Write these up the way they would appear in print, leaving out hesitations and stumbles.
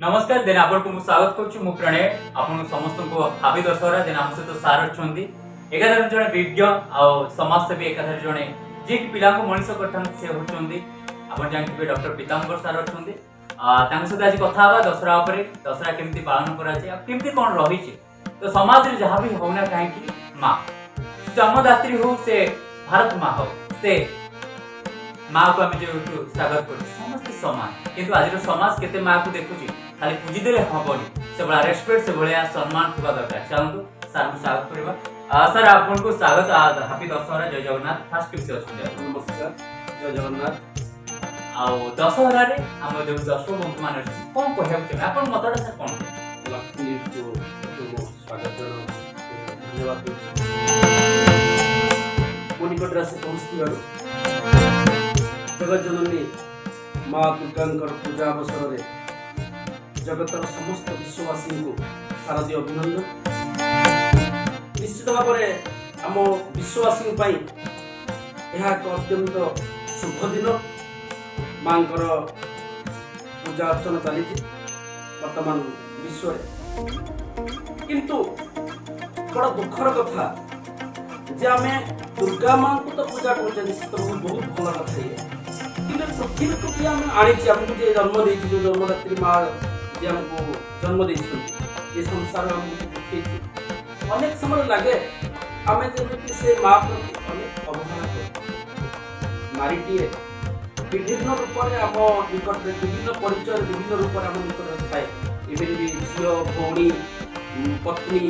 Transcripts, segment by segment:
नमस्कार देन आपको मु स्वागत करूछु मु प्रणय आपन समस्त को हाबी दशहरा देन हम सहित सार अछंदी एकाधर जने विज्ञ आ समाज सेवी एकाधर जने जे कि पिला को मनुष्य करथन से होचंदी आपन जानथिबे डॉक्टर पीतांबर सार अछंदी तांग सहित आज कथा हवा दशहरा ऊपर दशहरा केमती पालन करा छै आ केमती कोन रही छै तो समाज रे जहां भी होना काहे कि मां जन्मदात्री हो से भारत मां हो से माँ को आम जो स्वागत कर समस्त समान किंतु आज समाज केते माँ को देखुची खाली पूजी देले हबनी से बड़ा रेस्पेक्ट से बड़ा सम्मान थिबा दरकार चलंतु सर को स्वागत करबा सर आपन को स्वागत हैप्पी दशहरा जय जगन्नाथ फास्ट किसे अछि नमस्कार जय जगन्नाथ आ दशहरा रे हम जो दर्शक बंधु मान कोन कहब छै आपन मतडा से कोन लक्ष्मी को स्वागत धन्यवाद निकट से पहुँचती जगत जननी माँ दुर्गा पूजा अवसर में जगतर समस्त विश्ववासी को शारदीय अभिनंदन। निश्चित भाव में आम विश्ववासी यह एक अत्यंत शुभ दिन माँ पूजा अर्चना चली वर्तमान विश्व किंतु बड़ा दुखर कथा जे आम दुर्गा माँ को तो पूजा कर निश्चित बहुत भल कथा ये पृथ्वी को आनी आमको जे जन्म दे जन्मदात्री माँ जे आमको जन्म दे संसार आमको पठे अनेक समय लगे आम जमी से माँ प्रति अनेक अवहेला कर नारीटीए विभिन्न रूप में आम निकट विभिन्न परिचय विभिन्न रूप में आम निकट थाए इवन भी झील भौणी पत्नी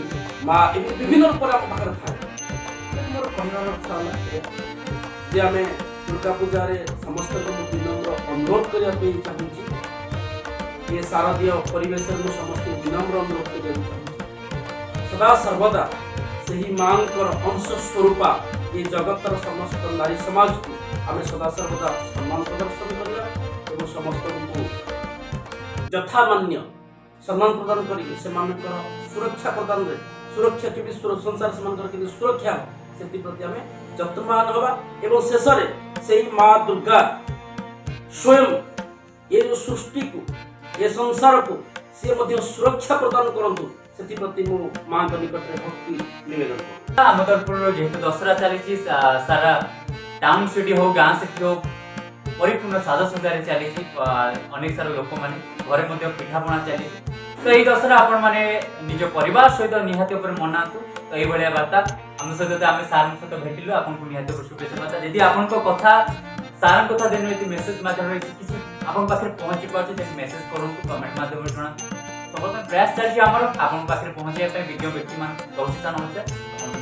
माँ विभिन्न रूप में आम पाखे थाए मोर कहना जे आम दुर्गा पूजा रे समस्त विनम्र अनुरोध करने चाहूँगी ये शारदीय परिवेश समस्त विनम्र अनुरोध करने सदा सर्वदा से ही माँ अंश स्वरूपा ये जगतर समस्त नारी समाज को आम सदा सर्वदा सम्मान प्रदर्शन करवा समस्त को यथामान्य सम्मान प्रदान कर सुरक्षा प्रदान सुरक्षा के संसार से सुरक्षा से प्रति आम जत्नवान हवा एवं शेष से माँ दुर्गा स्वयं ये जो सृष्टि को ये संसार को से मध्य सुरक्षा प्रदान करंतु से प्रति मो माँ निकट में भक्ति निवेदन कर आम तरफ जेहेतु दशहरा चली सारा टाउन सिटी हो गाँ सिटी हो परिपूर्ण साजसज्जा चली अनेक सारा लोक मैंने घरे पिठापणा चली तो यही दशहरा आपण मैंने निज परिवार सहित निहाती मनातु तो ये बार्ता आम सहित आम सार सहित भेटिलु आपको निहाती शुभेच्छा बार्ता यदि आपण कथा सार कथा दिन यदि मेसेज माध्यम किसी आपन पाखे पहुँची पार्छ मेसेज करूँ कमेंट माध्यम जना सब प्रयास चलती आम आपन पाखे पहुँचे विज्ञ व्यक्ति मान बहुत स्थान